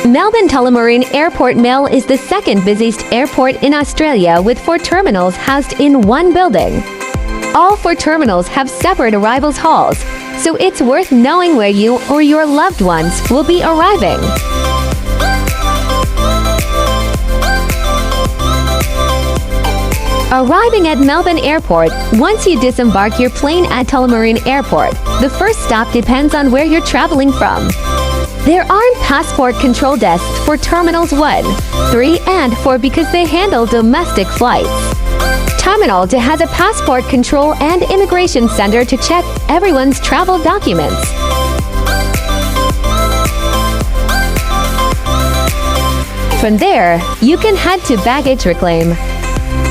Melbourne Tullamarine Airport Mill is the second busiest airport in Australia, with 4 terminals housed in one building. All 4 terminals have separate arrivals halls, so it's worth knowing where you or your loved ones will be arriving. Arriving at Melbourne Airport, once you disembark your plane at Tullamarine Airport, the first stop depends on where you're traveling from. There aren't passport control desks for Terminals 1, 3, and 4 because they handle domestic flights. Terminal 2 has a passport control and immigration center to check everyone's travel documents. From there, you can head to baggage reclaim.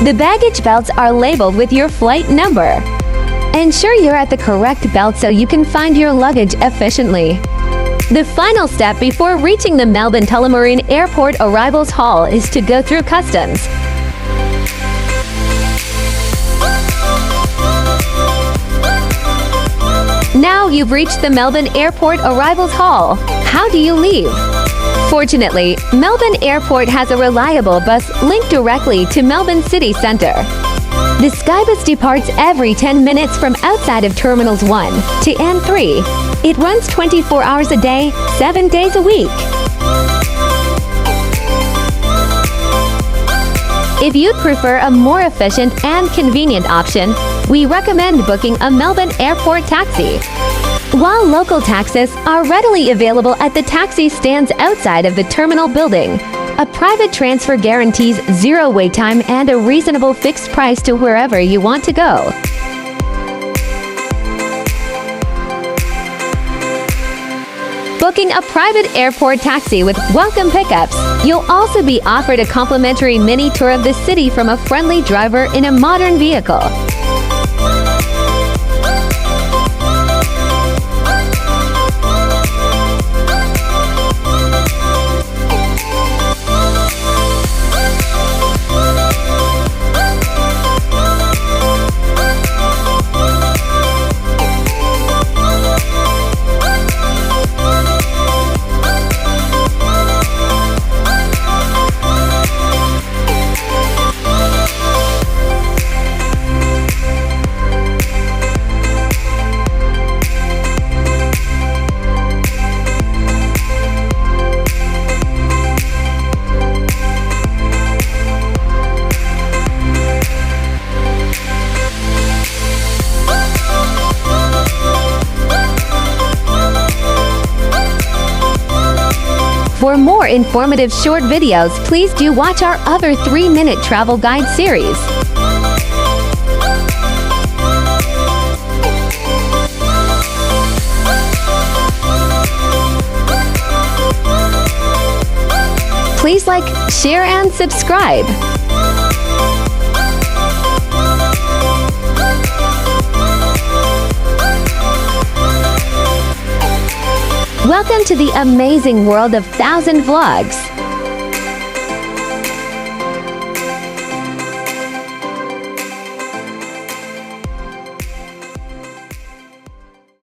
The baggage belts are labeled with your flight number. Ensure you're at the correct belt so you can find your luggage efficiently. The final step before reaching the Melbourne Tullamarine Airport Arrivals Hall is to go through customs. Now you've reached the Melbourne Airport Arrivals Hall. How do you leave? Fortunately, Melbourne Airport has a reliable bus linked directly to Melbourne City Centre. The Skybus departs every 10 minutes from outside of Terminals 1 to N3. It runs 24 hours a day, 7 days a week. If you'd prefer a more efficient and convenient option, we recommend booking a Melbourne Airport taxi. While local taxis are readily available at the taxi stands outside of the terminal building, a private transfer guarantees 0 wait time and a reasonable fixed price to wherever you want to go. Booking a private airport taxi with welcome pickups, you'll also be offered a complimentary mini tour of the city from a friendly driver in a modern vehicle. For more informative short videos, please do watch our other 3-minute travel guide series. Please like, share, and subscribe. Welcome to the amazing world of 1000 Vlogs.